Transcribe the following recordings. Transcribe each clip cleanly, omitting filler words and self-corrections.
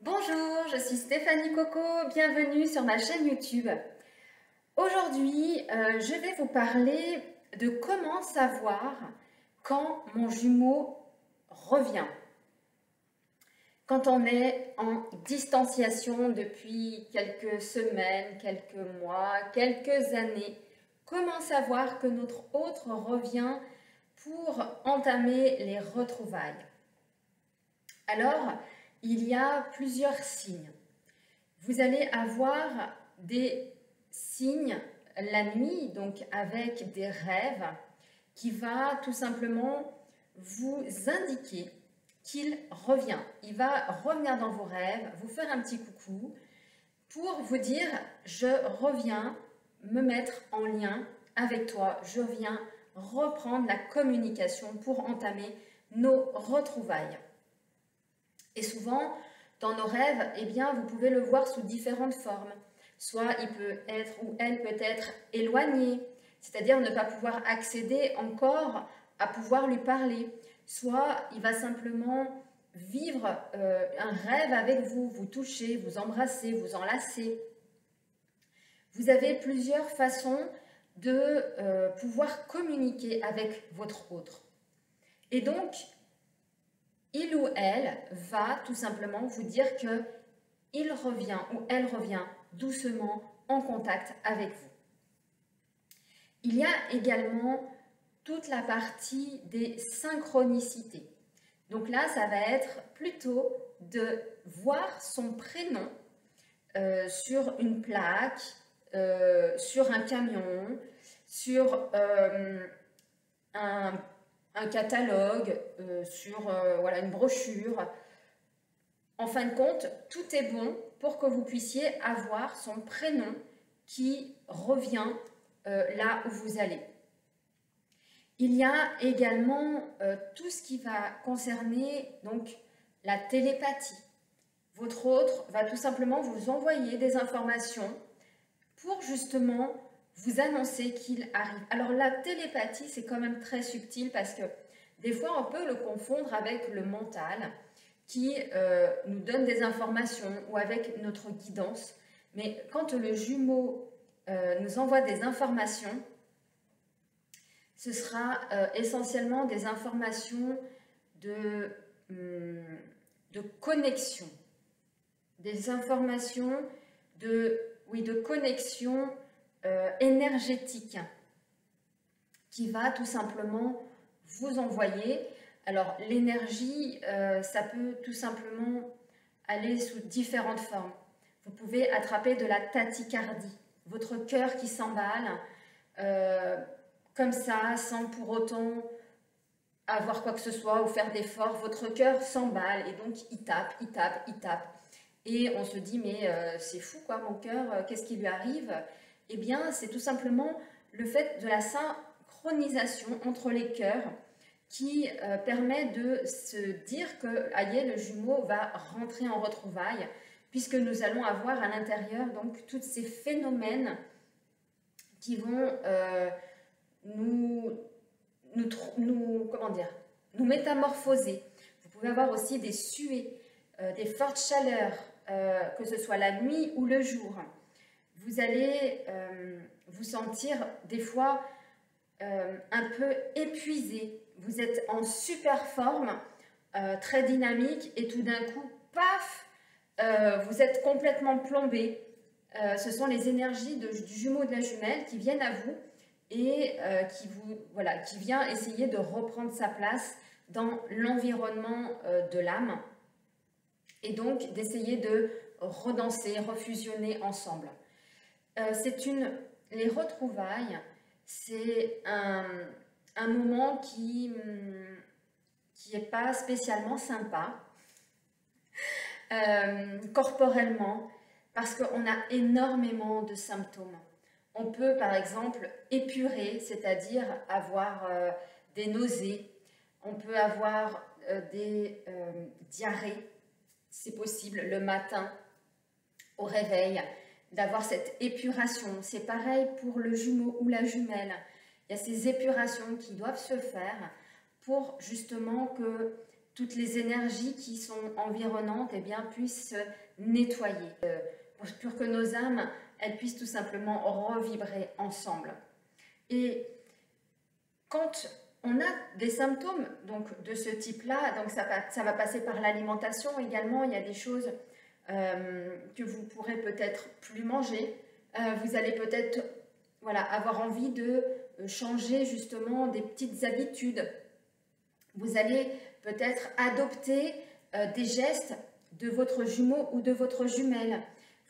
Bonjour, je suis Stéphanie Coco, bienvenue sur ma chaîne YouTube. Aujourd'hui, je vais vous parler de comment savoir quand mon jumeau revient. Quand on est en distanciation depuis quelques semaines, quelques mois, quelques années, comment savoir que notre autre revient pour entamer les retrouvailles? Alors, il y a plusieurs signes. Vous allez avoir des signes la nuit, donc avec des rêves, qui va tout simplement vous indiquer qu'il revient. Il va revenir dans vos rêves, vous faire un petit coucou pour vous dire « je reviens me mettre en lien avec toi, je viens reprendre la communication pour entamer nos retrouvailles ». Et souvent, dans nos rêves, eh bien, vous pouvez le voir sous différentes formes. Soit il peut être ou elle peut être éloignée, c'est-à-dire ne pas pouvoir accéder encore à pouvoir lui parler. Soit il va simplement vivre un rêve avec vous, vous toucher, vous embrasser, vous enlacer. Vous avez plusieurs façons de pouvoir communiquer avec votre autre. Et donc, il ou elle va tout simplement vous dire qu'il revient ou elle revient doucement en contact avec vous. Il y a également toute la partie des synchronicités. Donc là, ça va être plutôt de voir son prénom sur une plaque, sur un camion, sur un catalogue, sur voilà, une brochure. En fin de compte, tout est bon pour que vous puissiez avoir son prénom qui revient là où vous allez. Il y a également tout ce qui va concerner donc, la télépathie. Votre autre va tout simplement vous envoyer des informations pour justement vous annoncer qu'il arrive. Alors la télépathie, c'est quand même très subtil parce que des fois, on peut le confondre avec le mental qui nous donne des informations ou avec notre guidance. Mais quand le jumeau nous envoie des informations, ce sera essentiellement des informations de connexion, des informations de connexion énergétique qui va tout simplement vous envoyer. Alors l'énergie, ça peut tout simplement aller sous différentes formes. Vous pouvez attraper de la tachycardie, votre cœur qui s'emballe comme ça, sans pour autant avoir quoi que ce soit ou faire d'efforts. Votre cœur s'emballe et donc il tape, il tape, il tape. Et on se dit, mais c'est fou quoi, mon cœur, qu'est-ce qui lui arrive? Eh bien, c'est tout simplement le fait de la synchronisation entre les cœurs qui permet de se dire que Aïe, le jumeau va rentrer en retrouvailles, puisque nous allons avoir à l'intérieur donc tous ces phénomènes qui vont nous métamorphoser. Vous pouvez avoir aussi des suées, des fortes chaleurs, que ce soit la nuit ou le jour. Vous allez vous sentir des fois un peu épuisé. Vous êtes en super forme, très dynamique, et tout d'un coup, paf, vous êtes complètement plombé. Ce sont les énergies du jumeau de la jumelle qui viennent à vous et qui vient essayer de reprendre sa place dans l'environnement de l'âme et donc d'essayer de redanser, refusionner ensemble. Les retrouvailles, c'est un moment qui n'est pas spécialement sympa corporellement, parce qu'on a énormément de symptômes. On peut par exemple épurer, c'est-à-dire avoir des nausées, on peut avoir des diarrhées, c'est possible le matin au réveil, d'avoir cette épuration. C'est pareil pour le jumeau ou la jumelle. Il y a ces épurations qui doivent se faire pour justement que toutes les énergies qui sont environnantes eh bien, puissent se nettoyer, pour que nos âmes elles puissent tout simplement revibrer ensemble. Et quand on a des symptômes donc, de ce type-là, donc ça va passer par l'alimentation également, il y a des choses que vous pourrez peut-être plus manger, vous allez peut-être voilà, avoir envie de changer justement des petites habitudes, vous allez peut-être adopter des gestes de votre jumeau ou de votre jumelle,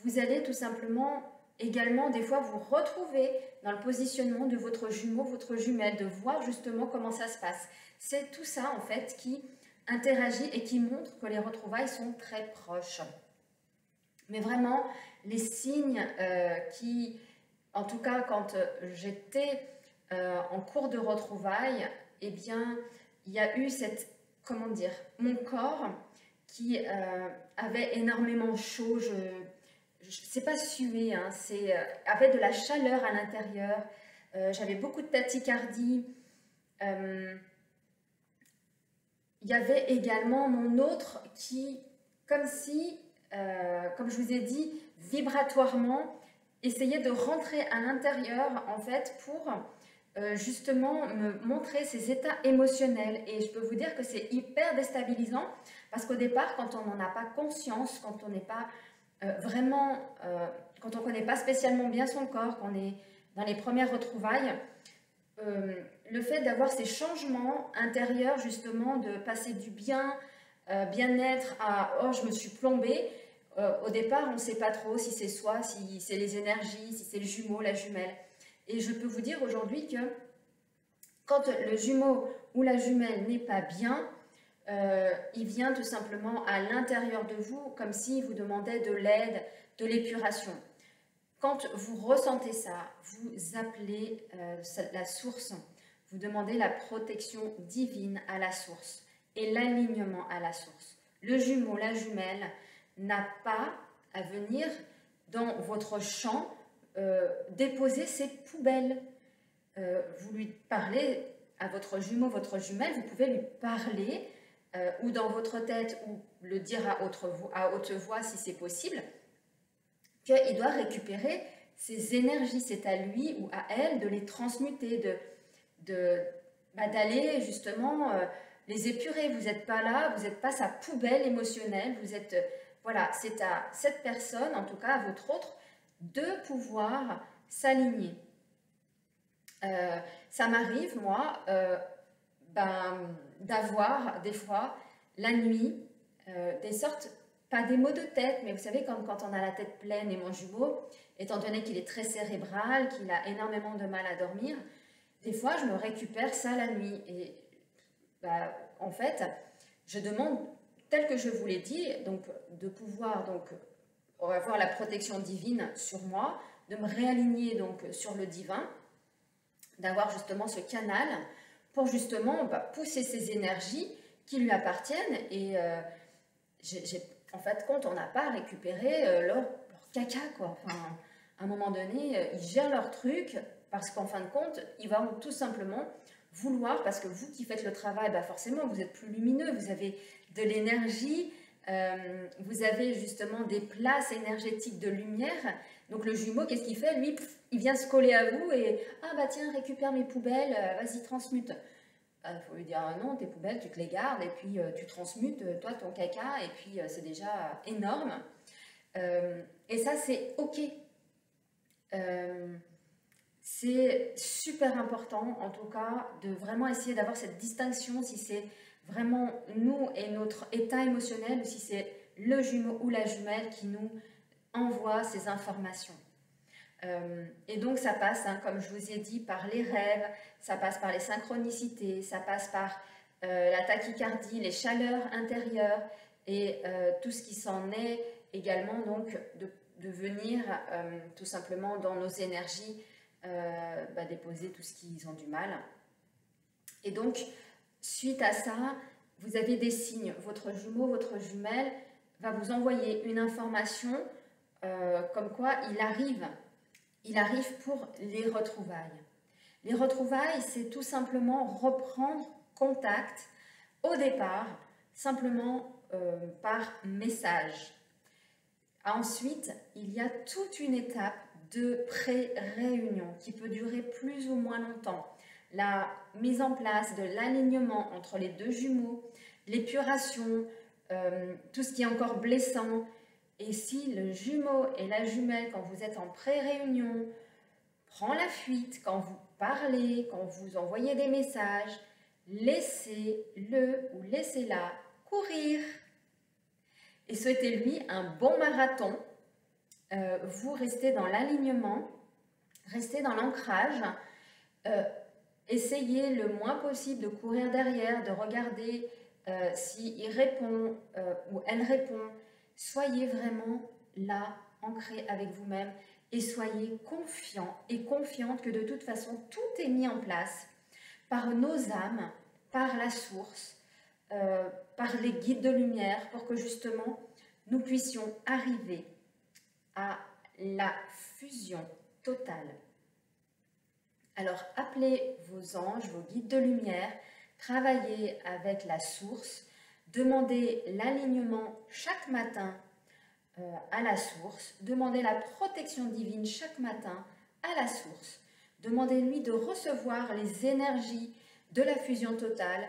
vous allez tout simplement également des fois vous retrouver dans le positionnement de votre jumeau, votre jumelle, de voir justement comment ça se passe. C'est tout ça en fait qui interagit et qui montre que les retrouvailles sont très proches. Mais vraiment, les signes qui, en tout cas quand j'étais en cours de retrouvailles, eh bien, il y a eu cette, comment dire, mon corps qui avait énormément chaud, c'est pas sué, hein, c'est avait de la chaleur à l'intérieur, j'avais beaucoup de tachycardie, il y avait également mon autre qui, comme si, comme je vous ai dit, vibratoirement, essayait de rentrer à l'intérieur en fait pour justement me montrer ses états émotionnels. Et je peux vous dire que c'est hyper déstabilisant parce qu'au départ, quand on n'en a pas conscience, quand on n'est pas vraiment, quand on ne connaît pas spécialement bien son corps, qu'on est dans les premières retrouvailles, le fait d'avoir ces changements intérieurs, justement, de passer du bien-être à « oh, je me suis plombée », au départ, on ne sait pas trop si c'est soi, si c'est les énergies, si c'est le jumeau, la jumelle. Et je peux vous dire aujourd'hui que quand le jumeau ou la jumelle n'est pas bien, il vient tout simplement à l'intérieur de vous comme s'il vous demandait de l'aide, de l'épuration. Quand vous ressentez ça, vous appelez la source, vous demandez la protection divine à la source et l'alignement à la source. Le jumeau, la jumelle n'a pas à venir dans votre champ déposer ses poubelles. Vous lui parlez à votre jumeau, votre jumelle, vous pouvez lui parler ou dans votre tête ou le dire à haute voix si c'est possible, qu'il doit récupérer ses énergies, c'est à lui ou à elle de les transmuter, d'aller justement les épurer. Vous n'êtes pas là, vous n'êtes pas sa poubelle émotionnelle, vous êtes, voilà, c'est à cette personne, en tout cas à votre autre, de pouvoir s'aligner. Ça m'arrive, moi, d'avoir des fois, la nuit, des sortes, pas des maux de tête, mais vous savez, comme quand on a la tête pleine, et mon jumeau, étant donné qu'il est très cérébral, qu'il a énormément de mal à dormir, des fois, je me récupère ça la nuit. Et en fait, je demande, tel que je vous l'ai dit, donc, de pouvoir donc, avoir la protection divine sur moi, de me réaligner donc, sur le divin, d'avoir justement ce canal pour justement pousser ces énergies qui lui appartiennent. Et en fait, compte, on n'a pas récupéré leur caca, quoi. Enfin, à un moment donné, ils gèrent leur truc parce qu'en fin de compte, ils vont tout simplement vouloir, parce que vous qui faites le travail, forcément, vous êtes plus lumineux, vous avez de l'énergie, vous avez justement des places énergétiques de lumière. Donc le jumeau, qu'est-ce qu'il fait? Lui, il vient se coller à vous et « Ah bah tiens, récupère mes poubelles, vas-y, transmute ». Il faut lui dire « Non, tes poubelles, tu te les gardes et puis tu transmutes, toi, ton caca, et puis c'est déjà énorme. » Et ça, c'est OK. C'est super important, en tout cas, de vraiment essayer d'avoir cette distinction, si c'est vraiment nous et notre état émotionnel, ou si c'est le jumeau ou la jumelle qui nous envoie ces informations. Et donc ça passe, hein, comme je vous ai dit, par les rêves, ça passe par les synchronicités, ça passe par la tachycardie, les chaleurs intérieures et tout ce qui s'en est également, donc de venir tout simplement dans nos énergies déposer tout ce qu'ils ont du mal. Et donc, suite à ça, vous avez des signes. Votre jumeau, votre jumelle va vous envoyer une information comme quoi il arrive pour les retrouvailles. Les retrouvailles, c'est tout simplement reprendre contact. Au départ, simplement par message. Ensuite, il y a toute une étape de pré-réunion qui peut durer plus ou moins longtemps. La mise en place de l'alignement entre les deux jumeaux, l'épuration, tout ce qui est encore blessant. Et si le jumeau et la jumelle, quand vous êtes en pré-réunion, prend la fuite, quand vous parlez, quand vous envoyez des messages, laissez-le ou laissez-la courir. Et souhaitez-lui un bon marathon. Vous restez dans l'alignement, restez dans l'ancrage. Essayez le moins possible de courir derrière, de regarder s'il répond ou elle répond. Soyez vraiment là, ancré avec vous-même et soyez confiants et confiantes que de toute façon, tout est mis en place par nos âmes, par la source, par les guides de lumière pour que justement nous puissions arriver à la fusion totale. Alors appelez vos anges, vos guides de lumière, travaillez avec la source, demandez l'alignement chaque matin à la source, demandez la protection divine chaque matin à la source, demandez-lui de recevoir les énergies de la fusion totale.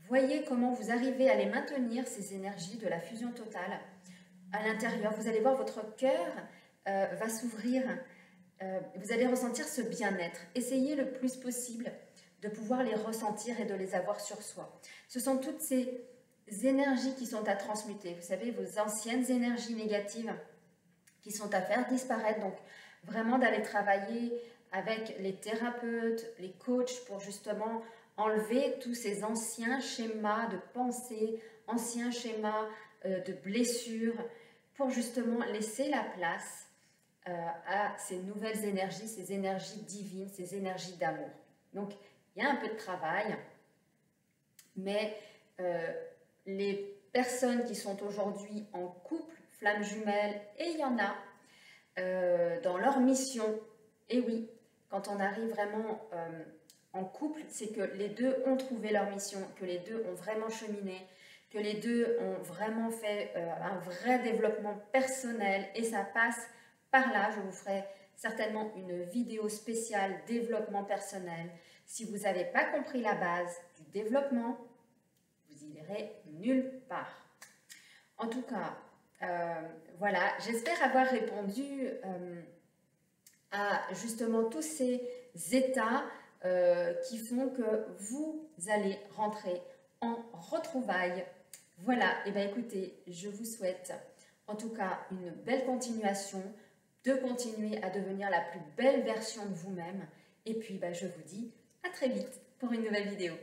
Voyez comment vous arrivez à les maintenir, ces énergies de la fusion totale à l'intérieur. Vous allez voir, votre cœur va s'ouvrir. Vous allez ressentir ce bien-être. Essayez le plus possible de pouvoir les ressentir et de les avoir sur soi. Ce sont toutes ces énergies qui sont à transmuter. Vous savez, vos anciennes énergies négatives qui sont à faire disparaître. Donc, vraiment d'aller travailler avec les thérapeutes, les coachs pour justement enlever tous ces anciens schémas de pensée, anciens schémas de blessures, pour justement laisser la place à ces nouvelles énergies, ces énergies divines, ces énergies d'amour. Donc, il y a un peu de travail, mais les personnes qui sont aujourd'hui en couple, flammes jumelles, et il y en a dans leur mission, et oui, quand on arrive vraiment en couple, c'est que les deux ont trouvé leur mission, que les deux ont vraiment cheminé, que les deux ont vraiment fait un vrai développement personnel, et ça passe par là. Je vous ferai certainement une vidéo spéciale développement personnel. Si vous n'avez pas compris la base du développement, vous irez nulle part. En tout cas, voilà, j'espère avoir répondu à justement tous ces états qui font que vous allez rentrer en retrouvailles. Voilà, et bien écoutez, je vous souhaite en tout cas une belle continuation, de continuer à devenir la plus belle version de vous-même. Et puis, je vous dis à très vite pour une nouvelle vidéo.